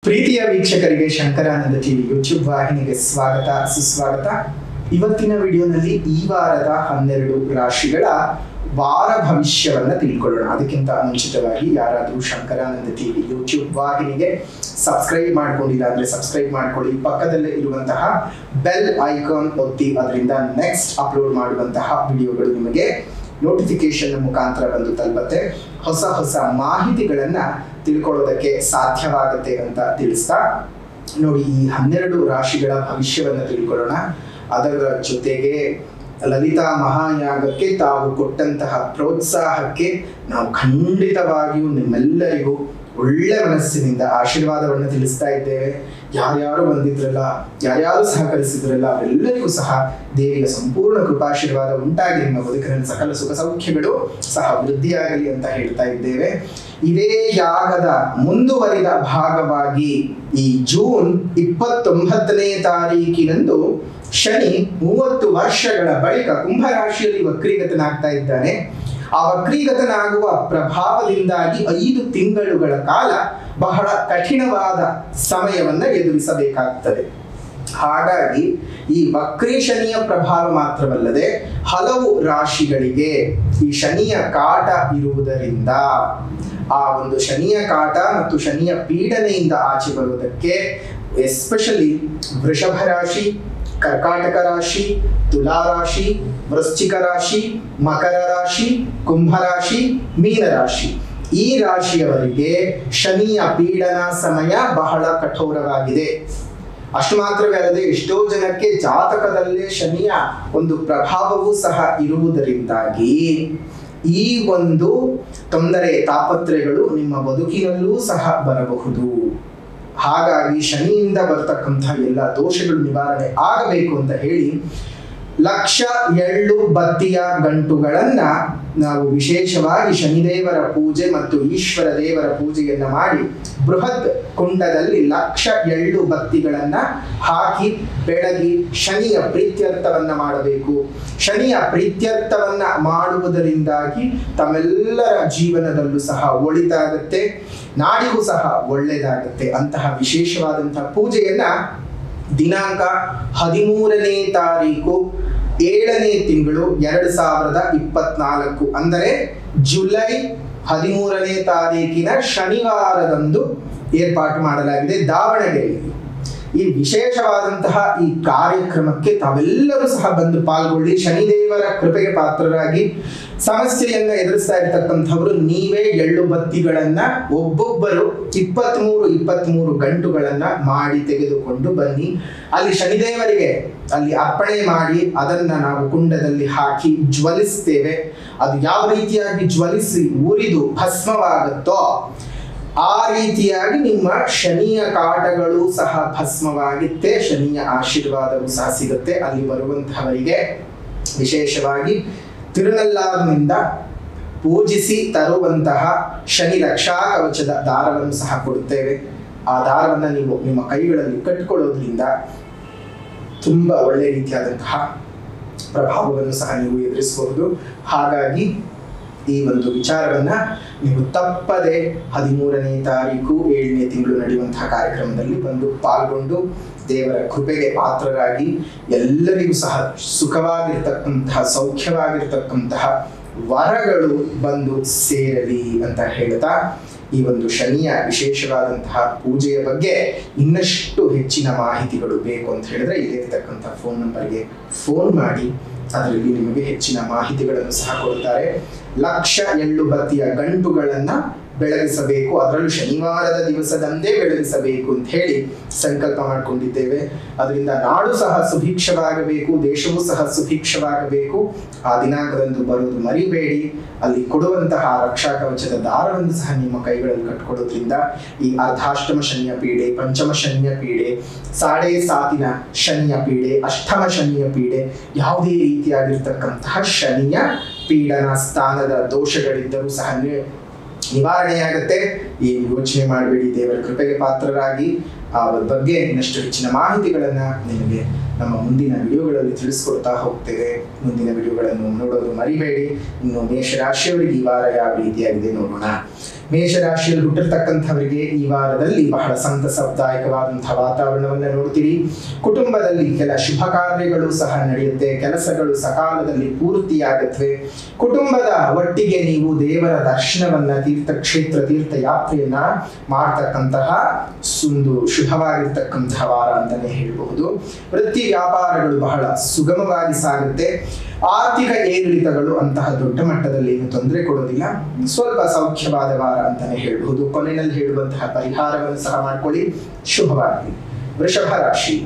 ಪ್ರೀತಿಯ ವೀಕ್ಷಕರಿಗೆ Shankaranand TV YouTube ವಾಹಿನಿಗೆ ಸ್ವಾಗತ ಸುಸ್ವಾಗತ. ಇವತ್ತಿನ ವಿಡಿಯೋನಲ್ಲಿ ಈ ವಾರದ 12 ರಾಶಿಗಳ ವಾರ ಭವಿಷ್ಯವನ್ನ ತಿಳ್ಕೊಳ್ಳೋಣ. ಅದಕ್ಕಿಂತ ಮುಂಚಿತವಾಗಿ ಯಾರಾದರೂ ಶಂಕರಾನಂದ ಟಿವಿ ಯೂಟ್ಯೂಬ್ ವಾಹಿನಿಗೆ ಸಬ್ಸ್ಕ್ರೈಬ್ ಮಾಡ್ಕೊಂಡಿಲ್ಲ ಅಂದ್ರೆ ಸಬ್ಸ್ಕ್ರೈಬ್ ಮಾಡ್ಕೊಳ್ಳಿ. ಪಕ್ಕದಲ್ಲೇ ಇರುವಂತಹ ಬೆಲ್ ಐಕಾನ್ ಒತ್ತಿ, ಅದರಿಂದ ನೆಕ್ಸ್ಟ್ ಅಪ್ಲೋಡ್ ಮಾಡುವಂತಹ ವಿಡಿಯೋಗಳು ನಿಮಗೆ ನೋಟಿಫಿಕೇಶನ್ ಮುಖಾಂತರ ಬಂದು ತಲುಪತ್ತೆ. ಹೊಸ ಹೊಸ ಮಾಹಿತಿಗಳನ್ನ ತಿಳ್ಕೊಳ್ಳೋದಕ್ಕೆ ಸಾಧ್ಯವಾಗುತ್ತೆ ಅಂತ ತಿಳಿಸ್ತಾ, ನೋಡಿ ಈ 12 ರಾಶಿಗಳ ಭವಿಷ್ಯವನ್ನ ತಿಳ್ಕೊಳ್ಳೋಣ. ಅದರ ಜೊತೆಗೆ ಲಲಿತಾ ಮಹಾಯಾಗಕ್ಕೆ ತಾವು ಕೊಟ್ಟಂತಹ ಪ್ರೋತ್ಸಾಹಕ್ಕೆ ನಾವು ಖಂಡಿತವಾಗಿಯೂ ನಿಮ್ಮೆಲ್ಲರಿಗೂ ಒಳ್ಳೆ ಮನಸ್ಸಿನಿಂದ ಆಶೀರ್ವಾದವನ್ನು ತಿಳಿಸ್ತಾ ಇದ್ದೇವೆ. ಯಾರ್ಯಾರು ಬಂದಿದ್ರಲ್ಲ, ಯಾರ್ಯಾರು ಸಹಕರಿಸಿದ್ರಲ್ಲ, ಅವರೆಲ್ಲರಿಗೂ ಸಹ ದೇವಿಯ ಸಂಪೂರ್ಣ ಕೃಪಾಶೀರ್ವಾದ ಉಂಟಾಗಿ ನಿಮ್ಮ ಬದುಕಿನಲ್ಲಿ ಸಕಲ ಸುಖ ಸೌಖ್ಯಗಳು ಸಹ ವೃದ್ಧಿಯಾಗಲಿ ಅಂತ ಹೇಳ್ತಾ ಇದ್ದೇವೆ. ಇದೇ ಯಾಗದ ಮುಂದುವರಿದ ಭಾಗವಾಗಿ ಈ ಜೂನ್ 29ನೇ ತಾರೀಕಿನಂದು ಶನಿ 30 ವರ್ಷಗಳ ಬಳಿಕ ಕುಂಭರಾಶಿಯಲ್ಲಿ ವಕ್ರೀಗತನಾಗ್ತಾ ಇದ್ದಾನೆ. ಆ ವಕ್ರೀಗತನಾಗುವ ಪ್ರಭಾವದಿಂದಾಗಿ 5 ತಿಂಗಳುಗಳ ಕಾಲ ಬಹಳ ಕಠಿಣವಾದ ಸಮಯವನ್ನ ಎದುರಿಸಬೇಕಾಗ್ತದೆ. ಹಾಗಾಗಿ ಈ ವಕ್ರೀ ಶನಿಯ ಪ್ರಭಾವ ಮಾತ್ರವಲ್ಲದೆ ಹಲವು ರಾಶಿಗಳಿಗೆ ಈ ಶನಿಯ ಕಾಟ ಇರುವುದರಿಂದ ಆ ಒಂದು ಶನಿಯ ಕಾಟ ಮತ್ತು ಶನಿಯ ಪೀಡನೆಯಿಂದ ಆಚೆ ಬರುವುದಕ್ಕೆ ಎಸ್ಪೆಷಲಿ ವೃಷಭ ರಾಶಿ, ಕರ್ಕಾಟಕ ರಾಶಿ, ತುಲಾ ರಾಶಿ, ವೃಶ್ಚಿಕ ರಾಶಿ, ಮಕರ ರಾಶಿ, ಕುಂಭ ರಾಶಿ, ಮೀನ ರಾಶಿ, ಈ ರಾಶಿಯವರಿಗೆ ಶನಿಯ ಪೀಡನ ಸಮಯ ಬಹಳ ಕಠೋರವಾಗಿದೆ. ಅಷ್ಟು ಮಾತ್ರವೇ ಅಲ್ಲದೆ ಎಷ್ಟೋ ಜನಕ್ಕೆ ಜಾತಕದಲ್ಲೇ ಶನಿಯ ಒಂದು ಪ್ರಭಾವವೂ ಸಹ ಇರುವುದರಿಂದಾಗಿ ಈ ಒಂದು ತೊಂದರೆ ತಾಪತ್ರೆಗಳು ನಿಮ್ಮ ಬದುಕಿನಲ್ಲೂ ಸಹ ಬರಬಹುದು. ಹಾಗಾಗಿ ಶನಿಯಿಂದ ಬರ್ತಕ್ಕಂತಹ ಎಲ್ಲ ದೋಷಗಳು ನಿವಾರಣೆ ಆಗಬೇಕು ಅಂತ ಹೇಳಿ ಲಕ್ಷ ಎಳ್ಳು ಬತ್ತಿಯ ಗಂಟುಗಳನ್ನ ನಾವು ವಿಶೇಷವಾಗಿ ಶನಿದೇವರ ಪೂಜೆ ಮತ್ತು ಈಶ್ವರ ದೇವರ ಪೂಜೆಯನ್ನ ಮಾಡಿ ಬೃಹತ್ ಕುಂಡದಲ್ಲಿ ಲಕ್ಷ ಎಳ್ಳು ಬತ್ತಿಗಳನ್ನ ಹಾಕಿ ಬೆಳಗಿ ಶನಿಯ ಪ್ರೀತ್ಯರ್ಥವನ್ನ ಮಾಡಬೇಕು. ಶನಿಯ ಪ್ರೀತ್ಯರ್ಥವನ್ನ ಮಾಡುವುದರಿಂದಾಗಿ ತಮ್ಮೆಲ್ಲರ ಜೀವನದಲ್ಲೂ ಸಹ ಒಳಿತಾಗತ್ತೆ, ನಾಡಿಗೂ ಸಹ ಒಳ್ಳೆಯದಾಗತ್ತೆ. ಅಂತಹ ವಿಶೇಷವಾದಂತಹ ಪೂಜೆಯನ್ನ ದಿನಾಂಕ 13ನೇ ತಾರೀಕು 7ನೇ ತಿಂಗಳು 2024 ಅಂದರೆ ಜುಲೈ 13ನೇ ತಾರೀಕಿನ ಶನಿವಾರದಂದು ಏರ್ಪಾಟು ಮಾಡಲಾಗಿದೆ ದಾವಣಗೆರೆಯಲ್ಲಿ. ಈ ವಿಶೇಷವಾದಂತಹ ಈ ಕಾರ್ಯಕ್ರಮಕ್ಕೆ ತಾವೆಲ್ಲರೂ ಸಹ ಬಂದು ಪಾಲ್ಗೊಳ್ಳಿ. ಶನಿದೇವರ ಕೃಪೆಗೆ ಪಾತ್ರರಾಗಿ ಸಮಸ್ಯೆಯನ್ನ ಎದುರಿಸ್ತಾ ಇರತಕ್ಕಂಥವರು ನೀವೇ ಎಳ್ಳು ಬತ್ತಿಗಳನ್ನ ಒಬ್ಬೊಬ್ಬರು 23 ಗಂಟುಗಳನ್ನ ಮಾಡಿ ತೆಗೆದುಕೊಂಡು ಬನ್ನಿ. ಅಲ್ಲಿ ಶನಿದೇವರಿಗೆ ಅಲ್ಲಿ ಅರ್ಪಣೆ ಮಾಡಿ ಅದನ್ನ ನಾವು ಕುಂಡದಲ್ಲಿ ಹಾಕಿ ಜ್ವಲಿಸ್ತೇವೆ. ಅದು ಯಾವ ರೀತಿಯಾಗಿ ಜ್ವಲಿಸಿ ಉರಿದು ಭಸ್ಮವಾಗುತ್ತೋ ಆ ರೀತಿಯಾಗಿ ನಿಮ್ಮ ಶನಿಯ ಕಾಟಗಳು ಸಹ ಭಸ್ಮವಾಗಿತ್ತೆ, ಶನಿಯ ಆಶೀರ್ವಾದವೂ ಸಹ ಸಿಗುತ್ತೆ. ಅಲ್ಲಿ ಬರುವಂತಹವರಿಗೆ ವಿಶೇಷವಾಗಿ ತಿರುನಲ್ಲಾರಿನಿಂದ ಪೂಜಿಸಿ ತರುವಂತಹ ಶನಿ ರಕ್ಷಾ ಕವಚದ ದಾರವನ್ನು ಸಹ ಕೊಡುತ್ತೇವೆ. ಆ ದಾರವನ್ನು ನೀವು ನಿಮ್ಮ ಕೈಗಳಲ್ಲಿ ಕಟ್ಟಿಕೊಳ್ಳೋದ್ರಿಂದ ತುಂಬಾ ಒಳ್ಳೆಯ ರೀತಿಯಾದಂತಹ ಪ್ರಭಾವವನ್ನು ಸಹ ನೀವು ಎದುರಿಸಬಹುದು. ಹಾಗಾಗಿ ಈ ಒಂದು ವಿಚಾರವನ್ನ ನೀವು ತಪ್ಪದೆ 13ನೇ ತಾರೀಕು 7ನೇ ತಿಂಗಳು ನಡೆಯುವಂತಹ ಕಾರ್ಯಕ್ರಮದಲ್ಲಿ ಬಂದು ಪಾಲ್ಗೊಂಡು ದೇವರ ಕೃಪೆಗೆ ಪಾತ್ರರಾಗಿ ಎಲ್ಲರಿಗೂ ಸಹ ಸುಖವಾಗಿರ್ತಕ್ಕಂತಹ ಸೌಖ್ಯವಾಗಿರ್ತಕ್ಕಂತಹ ವರಗಳು ಬಂದು ಸೇರಲಿ ಅಂತ ಹೇಳ್ತಾ, ಈ ಒಂದು ಶನಿಯ ವಿಶೇಷವಾದಂತಹ ಪೂಜೆಯ ಬಗ್ಗೆ ಇನ್ನಷ್ಟು ಹೆಚ್ಚಿನ ಮಾಹಿತಿಗಳು ಬೇಕು ಅಂತ ಹೇಳಿದ್ರೆ ಇಲ್ಲಿರ್ತಕ್ಕಂತಹ ಫೋನ್ ನಂಬರ್ಗೆ ಫೋನ್ ಮಾಡಿ, ಅದರಲ್ಲಿ ನಿಮಗೆ ಹೆಚ್ಚಿನ ಮಾಹಿತಿಗಳನ್ನು ಸಹ ಕೊಡ್ತಾರೆ. ಲಕ್ಷ ಎಳ್ಳು ಬತ್ತಿಯ ಗಂಟುಗಳನ್ನ ಬೆಳಗಿಸಬೇಕು, ಅದರಲ್ಲೂ ಶನಿವಾರದ ದಿವಸದಂದೇ ಬೆಳಗಿಸಬೇಕು ಅಂತ ಹೇಳಿ ಸಂಕಲ್ಪ ಮಾಡಿಕೊಂಡಿದ್ದೇವೆ. ಅದರಿಂದ ನಾಡು ಸಹ ಸುಭಿಕ್ಷವಾಗಬೇಕು, ದೇಶವೂ ಸಹ ಸುಭಿಕ್ಷವಾಗಬೇಕು. ಆ ದಿನಾಂಕದಂದು ಬರೋದು ಮರಿಬೇಡಿ. ಅಲ್ಲಿ ಕೊಡುವಂತಹ ರಕ್ಷಾ ಕವಚದ ದಾರವನ್ನು ಸಹ ನಿಮ್ಮ ಕೈಗಳಲ್ಲಿ ಕಟ್ಕೊಳ್ಳೋದ್ರಿಂದ ಈ ಅರ್ಧಾಷ್ಟಮ ಶನಿಯ ಪೀಡೆ, ಪಂಚಮ ಶನಿಯ ಪೀಡೆ, 7.5 ಶನಿಯ ಪೀಡೆ, ಅಷ್ಟಮ ಶನಿಯ ಪೀಡೆ, ಯಾವುದೇ ರೀತಿಯಾಗಿರ್ತಕ್ಕಂತಹ ಶನಿಯ ಪೀಡನ ಸ್ಥಾನದ ದೋಷಗಳಿದ್ದರೂ ಸಹ ನಿವಾರಣೆಯಾಗುತ್ತೆ. ಏನು ಯೋಚನೆ ಮಾಡಬೇಡಿ, ದೇವರ ಕೃಪೆಗೆ ಪಾತ್ರರಾಗಿ ಆ ಬಗ್ಗೆ ಇನ್ನಷ್ಟು ಹೆಚ್ಚಿನ ಮಾಹಿತಿಗಳನ್ನ ನಿಮಗೆ ನಮ್ಮ ಮುಂದಿನ ವಿಡಿಯೋಗಳಲ್ಲಿ ತಿಳಿಸ್ಕೊಡ್ತಾ ಹೋಗ್ತೇವೆ. ಮುಂದಿನ ವಿಡಿಯೋಗಳನ್ನು ನೋಡೋದು ಮರಿಬೇಡಿ. ಇನ್ನು ಮೇಷರಾಶಿಯವರಿಗೆ ಈ ವಾರ ಯಾವ ರೀತಿಯಾಗಿದೆ ನೋಡೋಣ. ಮೇಷರಾಶಿಯಲ್ಲಿ ಹುಟ್ಟಿರ್ತಕ್ಕಂಥವರಿಗೆ ಈ ವಾರದಲ್ಲಿ ಬಹಳ ಸಂತಸದಾಯಕವಾದಂತಹ ವಾತಾವರಣವನ್ನು ನೋಡ್ತೀರಿ. ಕುಟುಂಬದಲ್ಲಿ ಕೆಲ ಶುಭ ಕಾರ್ಯಗಳು ಸಹ ನಡೆಯುತ್ತೆ, ಕೆಲಸಗಳು ಸಕಾಲದಲ್ಲಿ ಪೂರ್ತಿಯಾಗುತ್ತವೆ. ಕುಟುಂಬದ ಒಟ್ಟಿಗೆ ನೀವು ದೇವರ ದರ್ಶನವನ್ನ, ತೀರ್ಥಕ್ಷೇತ್ರ ತೀರ್ಥಯಾತ್ರೆಯನ್ನ ಮಾಡ್ತಕ್ಕಂತಹ ಒಂದು ಶುಭವಾಗಿರ್ತಕ್ಕಂತಹ ವಾರ ಅಂತಾನೆ ಹೇಳಬಹುದು. ವೃತ್ತಿ ವ್ಯಾಪಾರಗಳು ಬಹಳ ಸುಗಮವಾಗಿ ಸಾಗುತ್ತೆ. ಆರ್ಥಿಕ ಏರಿಳಿತಗಳು ಅಂತಹ ದೊಡ್ಡ ಮಟ್ಟದಲ್ಲಿ ಏನು ತೊಂದರೆ ಕೊಡೋದಿಲ್ಲ, ಸ್ವಲ್ಪ ಸೌಖ್ಯವಾದ ವಾರ ಅಂತಾನೆ ಹೇಳಬಹುದು. ಕೊನೆಯಲ್ಲಿ ಹೇಳುವಂತಹ ಪರಿಹಾರವನ್ನು ಸಹ ಮಾಡ್ಕೊಳ್ಳಿ, ಶುಭವಾಗಲಿ. ವೃಷಭ ರಾಶಿ.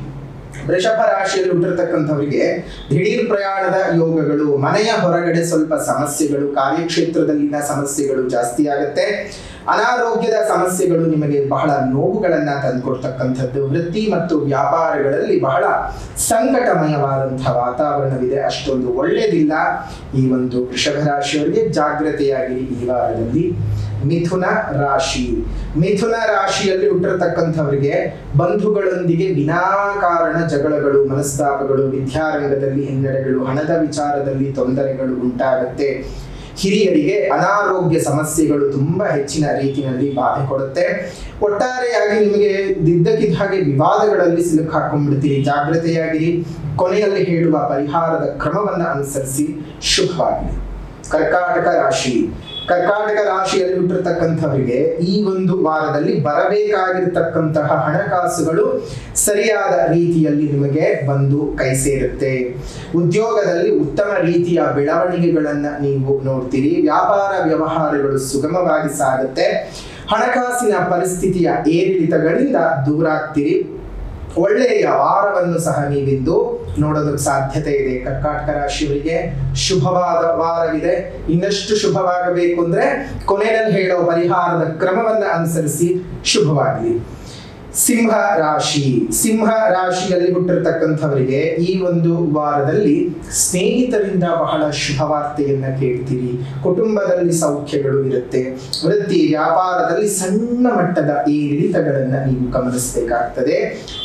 ವೃಷಭ ರಾಶಿಯಲ್ಲಿ ಹುಟ್ಟಿರ್ತಕ್ಕಂಥವರಿಗೆ ದಿಢೀರ್ ಪ್ರಯಾಣದ ಯೋಗಗಳು, ಮನೆಯ ಹೊರಗಡೆ ಸ್ವಲ್ಪ ಸಮಸ್ಯೆಗಳು, ಕಾರ್ಯಕ್ಷೇತ್ರದಲ್ಲಿನ ಸಮಸ್ಯೆಗಳು ಜಾಸ್ತಿ ಆಗುತ್ತೆ. ಅನಾರೋಗ್ಯದ ಸಮಸ್ಯೆಗಳು ನಿಮಗೆ ಬಹಳ ನೋವುಗಳನ್ನ ತಂದುಕೊಡ್ತಕ್ಕಂಥದ್ದು. ವೃತ್ತಿ ಮತ್ತು ವ್ಯಾಪಾರಗಳಲ್ಲಿ ಬಹಳ ಸಂಕಟಮಯವಾದಂತಹ ವಾತಾವರಣವಿದೆ, ಅಷ್ಟೊಂದು ಒಳ್ಳೆಯದಿಲ್ಲ. ಈ ಒಂದು ವೃಷಭ ರಾಶಿಯವರಿಗೆ ಜಾಗ್ರತೆಯಾಗಿ ಈ ವಾರದಲ್ಲಿ. ಮಿಥುನ ರಾಶಿ. ಮಿಥುನ ರಾಶಿಯಲ್ಲಿ ಹುಟ್ಟಿರ್ತಕ್ಕಂಥವರಿಗೆ ಬಂಧುಗಳೊಂದಿಗೆ ವಿನಾಕಾರಣ ಜಗಳಗಳು, ಮನಸ್ತಾಪಗಳು, ವಿದ್ಯಾರಂಗದಲ್ಲಿ ಹಿನ್ನಡೆಗಳು, ಹಣದ ವಿಚಾರದಲ್ಲಿ ತೊಂದರೆಗಳು ಉಂಟಾಗುತ್ತೆ. ಹಿರಿಯರಿಗೆ ಅನಾರೋಗ್ಯ ಸಮಸ್ಯೆಗಳು ತುಂಬಾ ಹೆಚ್ಚಿನ ರೀತಿಯಲ್ಲಿ ಬಾಧೆ ಕೊಡುತ್ತೆ. ಒಟ್ಟಾರೆಯಾಗಿ ನಿಮಗೆ ದಿದ್ದಕ್ಕಿದ್ದ ಹಾಗೆ ವಿವಾದಗಳಲ್ಲಿ ಸಿಲುಕು ಹಾಕೊಂಡ್ಬಿಡ್ತೀರಿ, ಜಾಗ್ರತೆಯಾಗಿರಿ. ಕೊನೆಯಲ್ಲಿ ಹೇಳುವ ಪರಿಹಾರದ ಕ್ರಮವನ್ನ ಅನುಸರಿಸಿ, ಶುಭವಾಗಲಿ. ಕರ್ಕಾಟಕ ರಾಶಿ. ಕರ್ಕಾಟಕ ರಾಶಿಯಲ್ಲಿ ಹುಟ್ಟಿರ್ತಕ್ಕಂಥವರಿಗೆ ಈ ಒಂದು ವಾರದಲ್ಲಿ ಬರಬೇಕಾಗಿರ್ತಕ್ಕಂತಹ ಹಣಕಾಸುಗಳು ಸರಿಯಾದ ರೀತಿಯಲ್ಲಿ ನಿಮಗೆ ಬಂದು ಕೈ ಸೇರುತ್ತೆ. ಉದ್ಯೋಗದಲ್ಲಿ ಉತ್ತಮ ರೀತಿಯ ಬೆಳವಣಿಗೆಗಳನ್ನ ನೀವು ನೋಡ್ತೀರಿ. ವ್ಯಾಪಾರ ವ್ಯವಹಾರಗಳು ಸುಗಮವಾಗಿ ಸಾಗುತ್ತೆ. ಹಣಕಾಸಿನ ಪರಿಸ್ಥಿತಿಯ ಏರಿಳಿತಗಳಿಂದ ದೂರ ಆಗ್ತೀರಿ. ಒಳ್ಳೆಯ ವಾರವನ್ನು ಸಹ ನೀವಿಂದು ನೋಡೋದಕ್ಕೆ ಸಾಧ್ಯತೆ ಇದೆ. ಕರ್ಕಾಟಕ ರಾಶಿಯವರಿಗೆ ಶುಭವಾದ ವಾರವಿದೆ. ಇನ್ನಷ್ಟು ಶುಭವಾಗಬೇಕು ಅಂದ್ರೆ ಕೊನೆಯಲ್ಲಿ ಹೇಳೋ ಪರಿಹಾರದ ಕ್ರಮವನ್ನ ಅನುಸರಿಸಿ, ಶುಭವಾಗಲಿ. ಸಿಂಹ ರಾಶಿ. ಸಿಂಹ ರಾಶಿಯಲ್ಲಿ ಹುಟ್ಟಿರ್ತಕ್ಕಂಥವರಿಗೆ ಈ ಒಂದು ವಾರದಲ್ಲಿ ಸ್ನೇಹಿತರಿಂದ ಬಹಳ ಶುಭವಾರ್ತೆಯನ್ನ ಕೇಳ್ತೀರಿ. ಕುಟುಂಬದಲ್ಲಿ ಸೌಖ್ಯಗಳು ಇರುತ್ತೆ. ವೃತ್ತಿ ವ್ಯಾಪಾರದಲ್ಲಿ ಸಣ್ಣ ಮಟ್ಟದ ಏರಿಳಿತಗಳನ್ನ ನೀವು ಗಮನಿಸಬೇಕಾಗ್ತದೆ.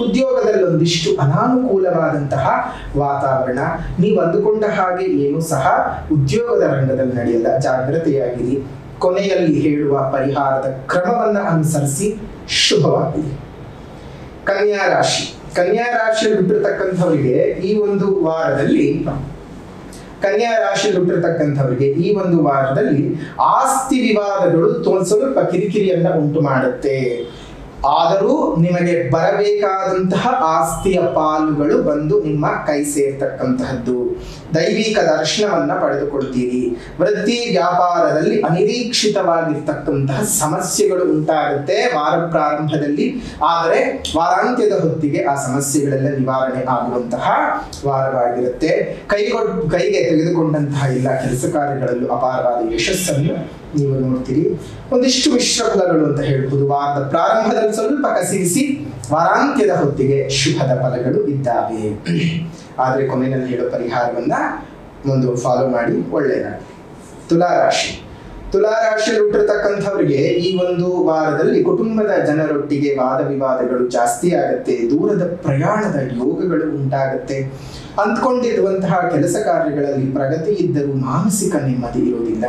ಉದ್ಯೋಗದಲ್ಲಿ ಒಂದಿಷ್ಟು ಅನಾನುಕೂಲವಾದಂತಹ ವಾತಾವರಣ. ನೀವು ಅಂದುಕೊಂಡ ಹಾಗೆ ಏನು ಸಹ ಉದ್ಯೋಗದ ರಂಗದಲ್ಲಿ ನಡೆಯಲ್ಲ, ಜಾಗ್ರತೆಯಾಗಿರಿ. ಕೊನೆಯಲ್ಲಿ ಹೇಳುವ ಪರಿಹಾರದ ಕ್ರಮವನ್ನ ಅನುಸರಿಸಿ, ಶುಭವಾಗಲಿ. ಕನ್ಯಾ ರಾಶಿ. ಕನ್ಯಾ ರಾಶಿಯಲ್ಲಿ ಹುಟ್ಟಿರ್ತಕ್ಕಂಥವರಿಗೆ ಈ ಒಂದು ವಾರದಲ್ಲಿ ಆಸ್ತಿ ವಿವಾದಗಳು ಸ್ವಲ್ಪ ಕಿರಿಕಿರಿಯನ್ನ ಉಂಟು ಮಾಡುತ್ತೆ. ಆದರೂ ನಿಮಗೆ ಬರಬೇಕಾದಂತಹ ಆಸ್ತಿಯ ಪಾಲುಗಳು ಬಂದು ನಿಮ್ಮ ಕೈ ಸೇರ್ತಕ್ಕಂತಹದ್ದು. ದೈವಿಕ ದರ್ಶನವನ್ನ ಪಡೆದುಕೊಳ್ತೀರಿ. ವೃತ್ತಿ ವ್ಯಾಪಾರದಲ್ಲಿ ಅನಿರೀಕ್ಷಿತವಾಗಿರ್ತಕ್ಕಂತಹ ಸಮಸ್ಯೆಗಳು ಉಂಟಾಗುತ್ತೆ ವಾರ ಪ್ರಾರಂಭದಲ್ಲಿ, ಆದರೆ ವಾರಾಂತ್ಯದ ಹೊತ್ತಿಗೆ ಆ ಸಮಸ್ಯೆಗಳೆಲ್ಲ ನಿವಾರಣೆ ಆಗುವಂತಹ ವಾರವಾಗಿರುತ್ತೆ. ಕೈಗೆ ತೆಗೆದುಕೊಂಡಂತಹ ಎಲ್ಲ ಕೆಲಸ ಕಾರ್ಯಗಳಲ್ಲೂ ಅಪಾರವಾದ ಯಶಸ್ಸನ್ನು ನೀವು ನೋಡ್ತೀರಿ. ಒಂದಿಷ್ಟು ಮಿಶ್ರ ಫಲಗಳು ಅಂತ ಹೇಳ್ಬೋದು. ವಾರದ ಪ್ರಾರಂಭದಲ್ಲಿ ಸ್ವಲ್ಪ ಕಸಿರಿಸಿ, ವಾರಾಂತ್ಯದ ಹೊತ್ತಿಗೆ ಶುಭದ ಫಲಗಳು ಇದ್ದಾವೆ. ಆದರೆ ಕೊನೆಯಲ್ಲಿ ಹೇಳೋ ಪರಿಹಾರವನ್ನ ಒಂದು ಫಾಲೋ ಮಾಡಿ, ಒಳ್ಳೆಯದಾಗಿ. ತುಲಾರಾಶಿ. ತುಲಾರಾಶಿಯಲ್ಲಿ ಹುಟ್ಟಿರ್ತಕ್ಕಂಥವರಿಗೆ ಈ ಒಂದು ವಾರದಲ್ಲಿ ಕುಟುಂಬದ ಜನರೊಟ್ಟಿಗೆ ವಾದ ವಿವಾದಗಳು ಜಾಸ್ತಿ ಆಗುತ್ತೆ. ದೂರದ ಪ್ರಯಾಣದ ಯೋಗಗಳು ಉಂಟಾಗುತ್ತೆ. ಅಂದ್ಕೊಂಡಿರುವಂತಹ ಕೆಲಸ ಕಾರ್ಯಗಳಲ್ಲಿ ಪ್ರಗತಿ ಇದ್ದರೂ ಮಾನಸಿಕ ನೆಮ್ಮದಿ ಇರುವುದಿಲ್ಲ.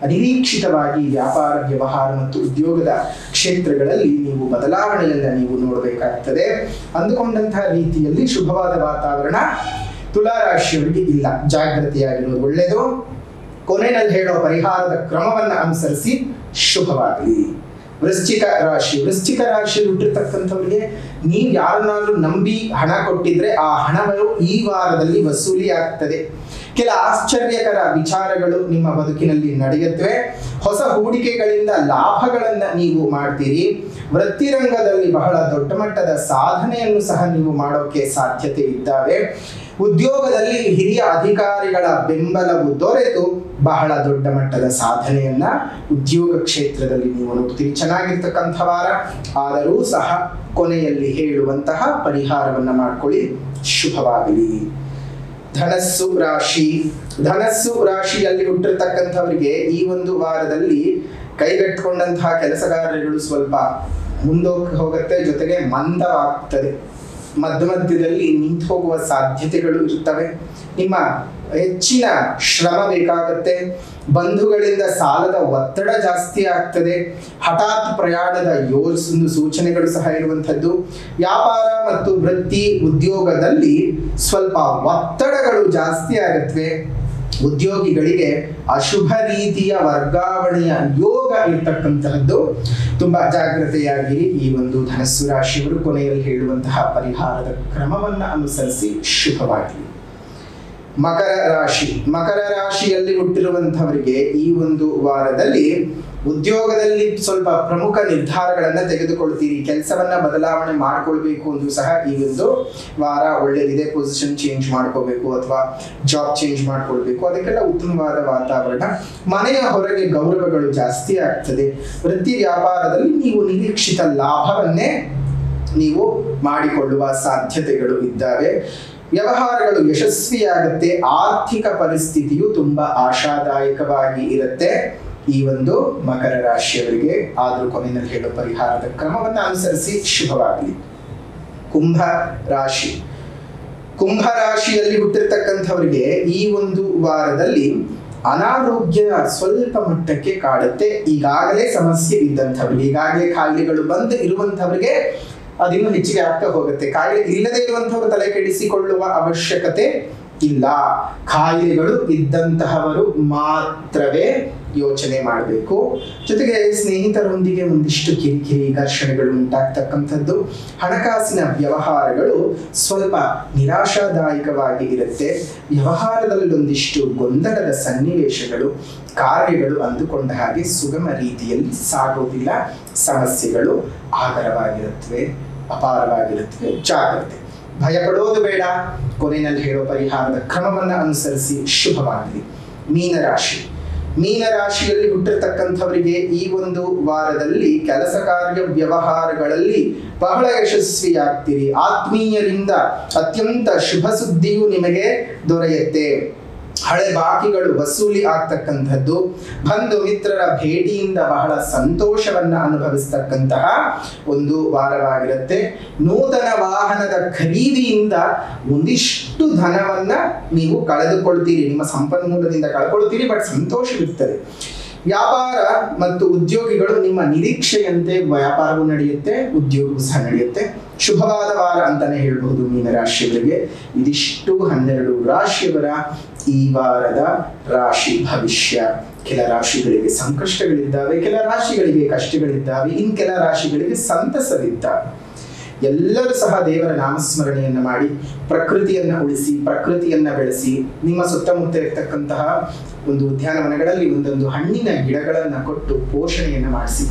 ಅನಿರೀಕ್ಷಿತವಾಗಿ ವ್ಯಾಪಾರ ವ್ಯವಹಾರ ಮತ್ತು ಉದ್ಯೋಗದ ಕ್ಷೇತ್ರಗಳಲ್ಲಿ ನೀವು ಬದಲಾವಣೆಯನ್ನ ನೀವು ನೋಡಬೇಕಾಗ್ತದೆ. ಅಂದುಕೊಂಡಂತಹ ರೀತಿಯಲ್ಲಿ ಶುಭವಾದ ವಾತಾವರಣ ತುಲಾರಾಶಿಯವರಿಗೆ ಇಲ್ಲ, ಜಾಗೃತಿಯಾಗಿರೋದು ಒಳ್ಳೆಯದು. ಕೊನೆಯಲ್ಲಿ ಹೇಳೋ ಪರಿಹಾರದ ಕ್ರಮವನ್ನ ಅನುಸರಿಸಿ, ಶುಭವಾಗಲಿ. ವೃಶ್ಚಿಕ ರಾಶಿ. ವೃಶ್ಚಿಕ ರಾಶಿಯಲ್ಲಿ ಹುಟ್ಟಿರ್ತಕ್ಕಂಥವರಿಗೆ ನೀವು ಯಾರನ್ನಾದ್ರೂ ನಂಬಿ ಹಣ ಕೊಟ್ಟಿದ್ರೆ ಆ ಹಣವು ಈ ವಾರದಲ್ಲಿ ವಸೂಲಿ ಆಗ್ತದೆ. ಕೆಲ ಆಶ್ಚರ್ಯಕರ ವಿಚಾರಗಳು ನಿಮ್ಮ ಬದುಕಿನಲ್ಲಿ ನಡೆಯುತ್ತವೆ. ಹೊಸ ಹೂಡಿಕೆಗಳಿಂದ ಲಾಭಗಳನ್ನ ನೀವು ಮಾಡ್ತೀರಿ. ವೃತ್ತಿರಂಗದಲ್ಲಿ ಬಹಳ ದೊಡ್ಡ ಮಟ್ಟದ ಸಾಧನೆಯನ್ನು ಸಹ ನೀವು ಮಾಡೋಕೆ ಸಾಧ್ಯತೆ ಇದ್ದಾವೆ. ಉದ್ಯೋಗದಲ್ಲಿ ಹಿರಿಯ ಅಧಿಕಾರಿಗಳ ಬೆಂಬಲವು ದೊರೆತು ಬಹಳ ದೊಡ್ಡ ಮಟ್ಟದ ಸಾಧನೆಯನ್ನ ಉದ್ಯೋಗ ಕ್ಷೇತ್ರದಲ್ಲಿ ನೀವು ನೋಡ್ತೀರಿ. ಚೆನ್ನಾಗಿರ್ತಕ್ಕಂಥ ವಾರ, ಆದರೂ ಸಹ ಕೊನೆಯಲ್ಲಿ ಹೇಳುವಂತಹ ಪರಿಹಾರವನ್ನ ಮಾಡ್ಕೊಳ್ಳಿ, ಶುಭವಾಗಲಿ. ಧನಸ್ಸು ರಾಶಿ. ಧನಸ್ಸು ರಾಶಿಯಲ್ಲಿ ಹುಟ್ಟಿರ್ತಕ್ಕಂಥವರಿಗೆ ಈ ಒಂದು ವಾರದಲ್ಲಿ ಕೈಗೆಟ್ಕೊಂಡಂತಹ ಕೆಲಸ ಕಾರ್ಯಗಳು ಸ್ವಲ್ಪ ಮುಂದೋಗಿ ಜೊತೆಗೆ ಮಂದವಾಗ್ತದೆ. ಮಧ್ಯದಲ್ಲಿ ನಿಂತು ಹೋಗುವ ಸಾಧ್ಯತೆಗಳು ಇರ್ತವೆ. ನಿಮ್ಮ ಹೆಚ್ಚಿನ ಶ್ರಮ ಬೇಕಾಗುತ್ತೆ. ಬಂಧುಗಳಿಂದ ಸಾಲದ ಒತ್ತಡ ಜಾಸ್ತಿ ಆಗ್ತದೆ. ಹಠಾತ್ ಪ್ರಯಾಣದ ಸೂಚನೆಗಳು ಸಹ ಇರುವಂಥದ್ದು. ವ್ಯಾಪಾರ ಮತ್ತು ವೃತ್ತಿ ಉದ್ಯೋಗದಲ್ಲಿ ಸ್ವಲ್ಪ ಒತ್ತಡಗಳು ಜಾಸ್ತಿ ಆಗುತ್ತವೆ. ಉದ್ಯೋಗಿಗಳಿಗೆ ಅಶುಭ ರೀತಿಯ ವರ್ಗಾವಣೆಯ ಯೋಗ ಇರ್ತಕ್ಕಂತಹದ್ದು. ತುಂಬಾ ಜಾಗ್ರತೆಯಾಗಿರಿ. ಈ ಒಂದು ಧನಸ್ಸು ರಾಶಿಯವರು ಕೊನೆಯಲ್ಲಿ ಹೇಳುವಂತಹ ಪರಿಹಾರದ ಕ್ರಮವನ್ನ ಅನುಸರಿಸಿ ಶುಭವಾಗಲಿ. ಮಕರ ರಾಶಿಯಲ್ಲಿ ಹುಟ್ಟಿರುವಂತಹವರಿಗೆ ಈ ಒಂದು ವಾರದಲ್ಲಿ ಉದ್ಯೋಗದಲ್ಲಿ ಸ್ವಲ್ಪ ಪ್ರಮುಖ ನಿರ್ಧಾರಗಳನ್ನ ತೆಗೆದುಕೊಳ್ತೀರಿ. ಕೆಲಸವನ್ನ ಬದಲಾವಣೆ ಮಾಡ್ಕೊಳ್ಬೇಕು ಅಂದ್ರೂ ಸಹ ಈ ಒಂದು ವಾರ ಒಳ್ಳೆದಿದೆ. ಪೊಸಿಷನ್ ಚೇಂಜ್ ಮಾಡ್ಕೋಬೇಕು ಅಥವಾ ಜಾಬ್ ಚೇಂಜ್ ಮಾಡ್ಕೊಳ್ಬೇಕು, ಅದಕ್ಕೆಲ್ಲ ಉತ್ತಮವಾದ ವಾತಾವರಣ. ಮನೆಯ ಹೊರಗೆ ಗೌರವಗಳು ಜಾಸ್ತಿ ಆಗ್ತದೆ. ವೃತ್ತಿ ವ್ಯಾಪಾರದಲ್ಲಿ ನೀವು ನಿರೀಕ್ಷಿತ ಲಾಭವನ್ನೇ ನೀವು ಮಾಡಿಕೊಳ್ಳುವ ಸಾಧ್ಯತೆಗಳು ಇದ್ದಾವೆ. ವ್ಯವಹಾರಗಳು ಯಶಸ್ವಿಯಾಗುತ್ತೆ. ಆರ್ಥಿಕ ಪರಿಸ್ಥಿತಿಯು ತುಂಬಾ ಆಶಾದಾಯಕವಾಗಿ ಇರುತ್ತೆ ಈ ಒಂದು ಮಕರ ರಾಶಿಯವರಿಗೆ. ಆದ್ರೂ ಕೊನೆಯಲ್ಲಿ ಹೇಳೋ ಪರಿಹಾರದ ಕ್ರಮವನ್ನು ಅನುಸರಿಸಿ ಶುಭವಾಗಲಿ. ಕುಂಭ ರಾಶಿಯಲ್ಲಿ ಹುಟ್ಟಿರ್ತಕ್ಕಂಥವರಿಗೆ ಈ ಒಂದು ವಾರದಲ್ಲಿ ಅನಾರೋಗ್ಯ ಸ್ವಲ್ಪ ಮಟ್ಟಕ್ಕೆ ಕಾಡುತ್ತೆ. ಈಗಾಗಲೇ ಸಮಸ್ಯೆ ಇದ್ದಂಥವ್ರಿಗೆ, ಈಗಾಗಲೇ ಕಾಯಿಲೆಗಳು ಬಂದು ಇರುವಂಥವ್ರಿಗೆ ಅದಿನ್ನೂ ಹೆಚ್ಚಿಗೆ ಆಗ್ತಾ ಹೋಗುತ್ತೆ. ಕಾಯಿಲೆ ಇಲ್ಲದೆ ಇರುವಂಥವರು ತಲೆ ಕೆಡಿಸಿಕೊಳ್ಳುವ ಅವಶ್ಯಕತೆ ಇಲ್ಲ. ಕಾಯಿಲೆಗಳು ಇದ್ದಂತಹವರು ಮಾತ್ರವೇ ಯೋಚನೆ ಮಾಡಬೇಕು. ಜೊತೆಗೆ ಸ್ನೇಹಿತರೊಂದಿಗೆ ಒಂದಿಷ್ಟು ಕಿರಿಕಿರಿ ಘರ್ಷಣೆಗಳು ಉಂಟಾಗ್ತಕ್ಕಂಥದ್ದು. ಹಣಕಾಸಿನ ವ್ಯವಹಾರಗಳು ಸ್ವಲ್ಪ ನಿರಾಶಾದಾಯಕವಾಗಿ ಇರುತ್ತೆ. ವ್ಯವಹಾರದಲ್ಲಿ ಒಂದಿಷ್ಟು ಗೊಂದಲದ ಸನ್ನಿವೇಶಗಳು, ಕಾರ್ಯಗಳು ಅಂದುಕೊಂಡ ಹಾಗೆ ಸುಗಮ ರೀತಿಯಲ್ಲಿ ಸಾಗೋದಿಲ್ಲ. ಸಮಸ್ಯೆಗಳು ಆಗರವಾಗಿರುತ್ತವೆ, ಅಪಾರವಾಗಿರುತ್ತವೆ. ಜಾಗ್ರತೆ, ಭಯಪಡೋದು ಬೇಡ. ಕೊನೆಯಲ್ಲಿ ಹೇಳೋ ಪರಿಹಾರದ ಕ್ರಮವನ್ನ ಅನುಸರಿಸಿ ಶುಭವಾಗಲಿ. ಮೀನರಾಶಿಯಲ್ಲಿ ಹುಟ್ಟಿರ್ತಕ್ಕಂಥವರಿಗೆ ಈ ಒಂದು ವಾರದಲ್ಲಿ ಕೆಲಸ ಕಾರ್ಯ ವ್ಯವಹಾರಗಳಲ್ಲಿ ಬಹಳ ಯಶಸ್ವಿಯಾಗ್ತೀರಿ. ಆತ್ಮೀಯರಿಂದ ಅತ್ಯಂತ ಶುಭ ಸುದ್ದಿಯು ನಿಮಗೆ ದೊರೆಯುತ್ತೆ. ಹಳೆ ಬಾಕಿಗಳು ವಸೂಲಿ ಆಗ್ತಕ್ಕಂಥದ್ದು. ಬಂಧು ಮಿತ್ರರ ಭೇಟಿಯಿಂದ ಬಹಳ ಸಂತೋಷವನ್ನ ಅನುಭವಿಸ್ತಕ್ಕಂತಹ ಒಂದು ವಾರವಾಗಿರುತ್ತೆ. ನೂತನ ವಾಹನದ ಖರೀದಿಯಿಂದ ಒಂದಿಷ್ಟು ಧನವನ್ನ ನೀವು ಕಳೆದುಕೊಳ್ತೀರಿ. ನಿಮ್ಮ ಸಂಪನ್ಮೂಲದಿಂದ ಕಳ್ಕೊಳ್ತೀರಿ, ಬಟ್ ಸಂತೋಷವಿರ್ತದೆ. ವ್ಯಾಪಾರ ಮತ್ತು ಉದ್ಯೋಗಿಗಳು ನಿಮ್ಮ ನಿರೀಕ್ಷೆಯಂತೆ ವ್ಯಾಪಾರವೂ ನಡೆಯುತ್ತೆ, ಉದ್ಯೋಗವೂ ಸಹ ನಡೆಯುತ್ತೆ. ಶುಭವಾದ ವಾರ ಅಂತಾನೆ ಹೇಳ್ಬಹುದು ಮೀನರಾಶಿಯವರಿಗೆ. ಇದಿಷ್ಟು 12 ರಾಶಿಯವರ ಈ ವಾರದ ರಾಶಿ ಭವಿಷ್ಯ. ಕೆಲ ರಾಶಿಗಳಿಗೆ ಸಂಕಷ್ಟಗಳಿದ್ದಾವೆ, ಕೆಲ ರಾಶಿಗಳಿಗೆ ಕಷ್ಟಗಳಿದ್ದಾವೆ, ಇನ್ ಕೆಲ ರಾಶಿಗಳಿಗೆ ಸಂತಸವಿದ್ದಾವೆ. ಎಲ್ಲರೂ ಸಹ ದೇವರ ನಾಮಸ್ಮರಣೆಯನ್ನ ಮಾಡಿ ಪ್ರಕೃತಿಯನ್ನ ಉಳಿಸಿ, ಪ್ರಕೃತಿಯನ್ನ ಬೆಳೆಸಿ. ನಿಮ್ಮ ಸುತ್ತಮುತ್ತ ಇರತಕ್ಕಂತಹ ಒಂದು ಉದ್ಯಾನವನಗಳಲ್ಲಿ ಒಂದೊಂದು ಹಣ್ಣಿನ ಗಿಡಗಳನ್ನ ಕೊಟ್ಟು ಪೋಷಣೆಯನ್ನ ಮಾಡಿಸಿ.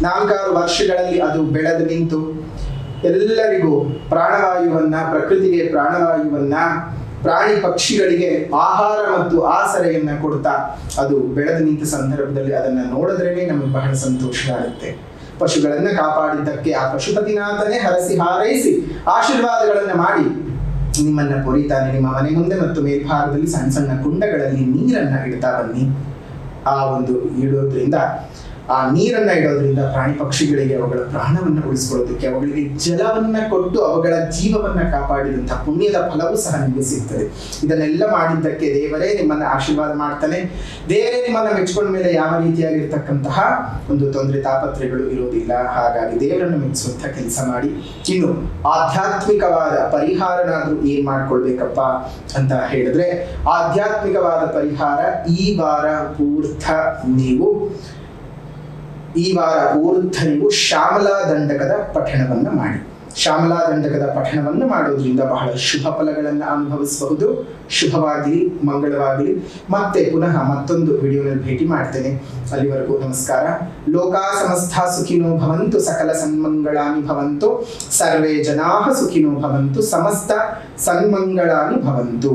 4-6 ವರ್ಷಗಳಲ್ಲಿ ಅದು ಬೆಳೆದು ನಿಂತು ಎಲ್ಲರಿಗೂ ಪ್ರಾಣವಾಯುವನ್ನ, ಪ್ರಕೃತಿಗೆ ಪ್ರಾಣವಾಯುವನ್ನ, ಪ್ರಾಣಿ ಪಕ್ಷಿಗಳಿಗೆ ಆಹಾರ ಮತ್ತು ಆಸರೆಯನ್ನ ಕೊಡ್ತಾ ಅದು ಬೆಳೆದು ನಿಂತ ಸಂದರ್ಭದಲ್ಲಿ ಅದನ್ನ ನೋಡಿದ್ರೇನೆ ನಮಗೆ ಬಹಳ ಸಂತೋಷ ಆಗುತ್ತೆ. ಪಶುಗಳನ್ನ ಕಾಪಾಡಿದ್ದಕ್ಕೆ ಆ ಪಶುಪತಿನಾಥನೇ ಹರಸಿ ಹಾರೈಸಿ ಆಶೀರ್ವಾದಗಳನ್ನ ಮಾಡಿ ನಿಮ್ಮನ್ನ ಪೊರಿತಾನೆ. ನಿಮ್ಮ ಮನೆ ಮುಂದೆ ಮತ್ತು ಮೇಲ್ಭಾಗದಲ್ಲಿ ಸಣ್ಣ ಸಣ್ಣ ಕುಂಡಗಳಲ್ಲಿ ನೀರನ್ನ ಇಡ್ತಾ ಬನ್ನಿ. ಆ ಒಂದು ನೀರನ್ನ ಇಡೋದ್ರಿಂದ ಪ್ರಾಣಿ ಪಕ್ಷಿಗಳಿಗೆ ಅವುಗಳ ಪ್ರಾಣವನ್ನ ಉಳಿಸ್ಕೊಳ್ಳೋದಕ್ಕೆ, ಅವುಗಳಿಗೆ ಜಲವನ್ನ ಕೊಟ್ಟು ಅವುಗಳ ಜೀವವನ್ನ ಕಾಪಾಡಿದಂತಹ ಪುಣ್ಯದ ಫಲವೂ ಸಹ ನಿಮಗೆ ಸಿಗ್ತದೆ. ಇದನ್ನೆಲ್ಲ ಮಾಡಿದ್ದಕ್ಕೆ ದೇವರೇ ನಿಮ್ಮನ್ನ ಆಶೀರ್ವಾದ ಮಾಡ್ತಾನೆ. ದೇವರೇ ನಿಮ್ಮನ್ನ ಮೆಚ್ಕೊಂಡ ಮೇಲೆ ಯಾವ ರೀತಿಯಾಗಿರ್ತಕ್ಕಂತಹ ಒಂದು ತೊಂದರೆ ತಾಪತ್ರೆಗಳು ಇರೋದಿಲ್ಲ. ಹಾಗಾಗಿ ದೇವರನ್ನು ಮೆಚ್ಚುವಂತ ಕೆಲಸ ಮಾಡಿ. ಇನ್ನು ಆಧ್ಯಾತ್ಮಿಕವಾದ ಪರಿಹಾರನಾದ್ರೂ ಏನ್ ಮಾಡ್ಕೊಳ್ಬೇಕಪ್ಪ ಅಂತ ಹೇಳಿದ್ರೆ, ಆಧ್ಯಾತ್ಮಿಕವಾದ ಪರಿಹಾರ ಈ ವಾರ ಪೂರ್ಥ ನೀವು ಶ್ಯಾಮಲಾ ದಂಡಕದ ಪಠಣವನ್ನ ಮಾಡಿ. ಶ್ಯಾಮಲಾ ದಂಡಕದ ಪಠಣವನ್ನು ಮಾಡೋದ್ರಿಂದ ಬಹಳ ಶುಭ ಫಲಗಳನ್ನು ಅನುಭವಿಸಬಹುದು. ಶುಭವಾಗಲಿ, ಮಂಗಳವಾಗಲಿ. ಮತ್ತೆ ಪುನಃ ಮತ್ತೊಂದು ವಿಡಿಯೋನಲ್ಲಿ ಭೇಟಿ ಮಾಡ್ತೇನೆ. ಅಲ್ಲಿವರೆಗೂ ನಮಸ್ಕಾರ. ಲೋಕಾ ಸಮಸ್ತ ಸುಖಿನೋ ಭವಂತು, ಸಕಲ ಸನ್ಮಂಗಳಾನಿ ಭವಂತು, ಸರ್ವೇ ಜನಾಃ ಸುಖಿನೋ ಭವಂತು, ಸಮಸ್ತ ಸನ್ಮಂಗಳಾನಿ ಭವಂತು.